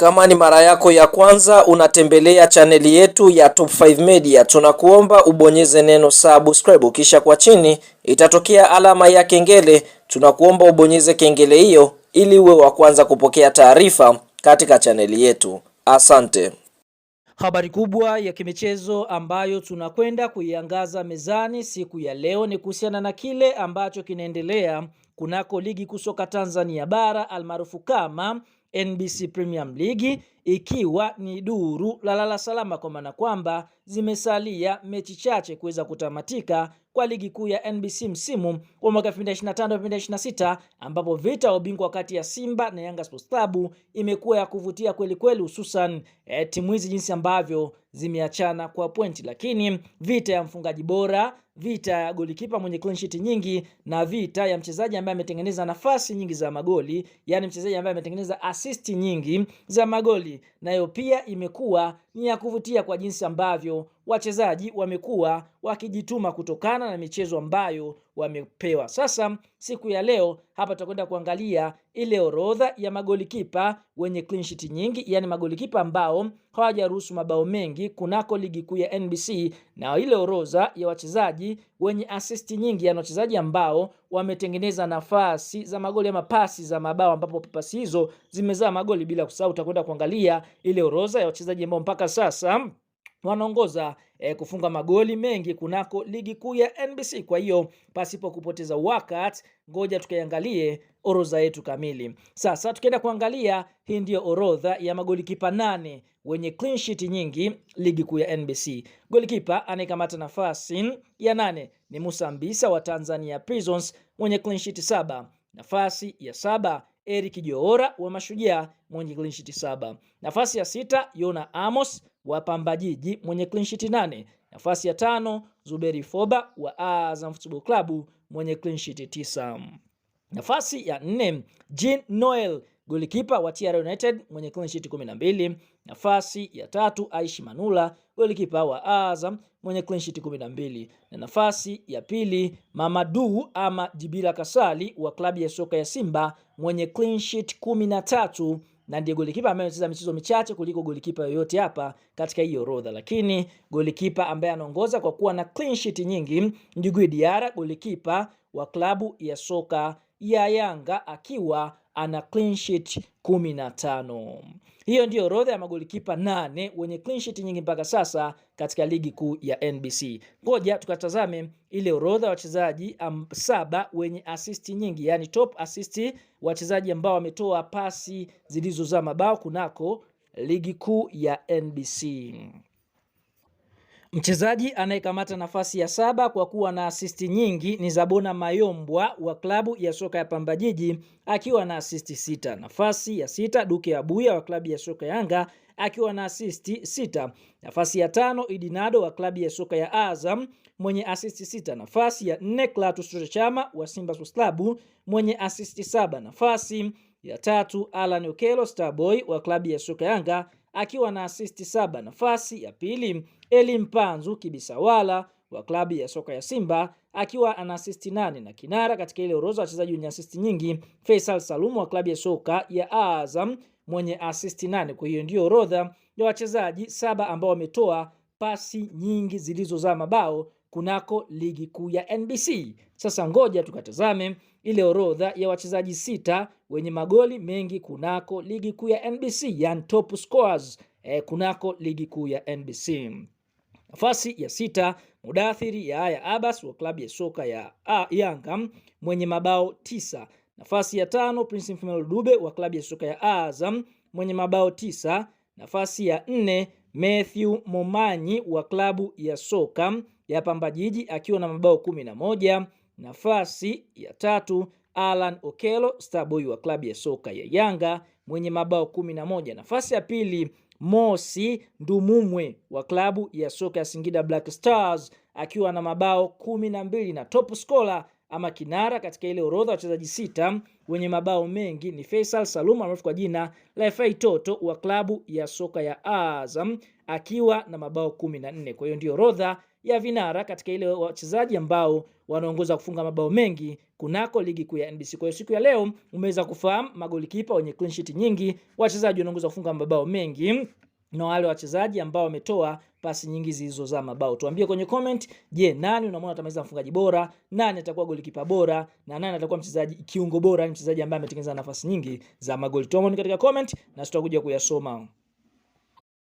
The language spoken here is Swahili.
Kama ni mara yako ya kwanza unatembelea chaneli yetu ya Top 5 Media, tunakuomba ubonyeze neno subscribe, kisha kwa chini itatokea alama ya kengele. Tunakuomba ubonyeze kengele hiyo ili uwe wa kwanza kupokea taarifa katika chaneli yetu. Asante. Habari kubwa ya kimichezo ambayo tunakwenda kuiangaza mezani siku ya leo ni kuhusiana na kile ambacho kinaendelea kunako ligi kusoka Tanzania bara almaarufu kama NBC Premier League, ikiwa ni duru la lala salama, kwa maana kwamba zimesalia mechi chache kuweza kutamatika kwa ligi kuu ya NBC msimu wa mwaka 2025-2026, ambapo vita ya ubingwa kati ya Simba na Yanga Sports Club imekuwa ya kuvutia kweli kweli, hususan timu hizi jinsi ambavyo zimeachana kwa pointi, lakini vita ya mfungaji bora, vita ya golikipa mwenye clean sheet nyingi, na vita ya mchezaji ambaye ametengeneza nafasi nyingi za magoli, yani mchezaji ambaye ametengeneza assist nyingi za magoli, nayo pia imekuwa ni ya kuvutia kwa jinsi ambavyo wachezaji wamekuwa wakijituma kutokana na michezo ambayo wamepewa. Sasa siku ya leo hapa tutakwenda kuangalia ile orodha ya magolikipa wenye clean sheet nyingi, yani magolikipa ambao hawajaruhusu mabao mengi kunako ligi kuu ya NBC, na ile orodha ya wachezaji wenye assist nyingi, yani wachezaji ambao wametengeneza nafasi za magoli ama pasi za mabao, ambapo pasi hizo zimezaa magoli. Bila kusahau tutakwenda kuangalia ile orodha ya wachezaji ambao mpaka sasa wanaongoza kufunga magoli mengi kunako ligi kuu ya NBC. Kwa hiyo pasipo kupoteza wakati, ngoja tukaangalie orodha yetu kamili. Sasa tukienda kuangalia, hii ndio orodha ya magolikipa 8 wenye clean sheet nyingi ligi kuu ya NBC. Golikipa anayekamata nafasi ya 8 ni Musa Mbisa wa Tanzania Prisons mwenye clean sheet 7. Nafasi ya 7 Eric Joora wa Mashujaa mwenye clean sheet 7. Nafasi ya 6 Yona Amos wa Pamba Jiji mwenye clean sheet 8. Nafasi ya 5 Zuberi Foba wa Azam Football Club mwenye clean sheet 9. Nafasi ya 4 Jean Noel golikipa wa TR United mwenye clean sheet 12. Nafasi ya 3 Aishi Manula golikipa wa Azam mwenye clean sheet 12. Na nafasi ya pili Mamadu ama Dibila Kasali wa klabu ya soka ya Simba mwenye clean sheet 13, na ndiye golikipa ambaye amecheza michezo michache kuliko golikipa yoyote hapa katika hii orodha. Lakini golikipa ambaye anaongoza kwa kuwa na clean sheet nyingi Djigui Diarra golikipa wa klabu ya soka ya Yanga akiwa ana clean sheet 15. Hiyo ndio orodha ya magolikipa 8 wenye clean sheet nyingi mpaka sasa katika ligi kuu ya NBC. Ngoja tukatazame ile orodha ya wachezaji 7 wenye assist nyingi, yani top assist, wachezaji ambao wametoa pasi zilizozaa mabao kunako ligi kuu ya NBC. Mchezaji anayekamata nafasi ya 7 kwa kuwa na assist nyingi ni Zabona Mayombwa wa klabu ya soka ya Pamba Jiji akiwa na assist 6. Nafasi ya 6 Duke Abuya wa klabu ya soka ya Yanga akiwa na assist 6. Nafasi ya 5 Idinado wa klabu ya soka ya Azam mwenye assist 6. Nafasi ya 4 Clatous Chama wa Simba Sports Club mwenye assist 7. Nafasi ya 3 Alan Okello Starboy wa klabu ya soka ya Yanga akiwa na assist 7. Nafasi ya pili Eli Mpanzu Kibisawala wa klabu ya soka ya Simba akiwa ana assist 8, na kinara katika ile orodha wachezaji wenye assist nyingi Faisal Salum wa klabu ya soka ya Azam mwenye assist 8. Kwa hiyo ndio orodha ya wachezaji 7 ambao wametoa pasi nyingi zilizozaa mabao kunako ligi kuu ya NBC. Sasa ngoja tukatazame ile orodha ya wachezaji 6 wenye magoli mengi kunako ligi kuu ya NBC, yani top scorers kunako ligi kuu ya NBC. Nafasi ya 6 Mudathiri Yahya Abbas wa klabu ya soka ya Yanga mwenye mabao 9. Nafasi ya 5 Prince Mfumelo Dube wa klabu ya soka ya Azam mwenye mabao 9. Nafasi ya 4 Matthew Momanyi wa klabu ya soka ya Pamba Jiji akiwa na mabao 11. Nafasi ya 3 Alan Okello Starboy wa klabu ya soka ya Yanga mwenye mabao 11. Nafasi ya pili Mosi Ndumumwe wa klabu ya soka ya Singida Black Stars akiwa na mabao 12, na top scorer ama kinara katika ile orodha wachezaji 6 wenye mabao mengi ni Faisal Salum maarufu kwa jina la FA Toto wa klabu ya soka ya Azam akiwa na mabao 14. Kwa hiyo ndio orodha ya vinara katika ile wachezaji ambao wanaongoza kufunga mabao mengi kunako ligi kuu ya NBC. Kwa hiyo siku ya leo umeweza kufahamu magolikipa wenye clean sheet nyingi, wachezaji wanaongoza kufunga mabao mengi na wale wachezaji ambao wametoa pasi nyingi zilizozaa mabao. Tuambie kwenye comment, je, nani unamwona atamaliza mfungaji bora, nani atakuwa golikipa bora na nani atakuwa mchezaji kiungo bora, ni mchezaji ambaye ametengeneza nafasi nyingi za magoli. Tuamoni katika comment na tutakuja kuyasoma.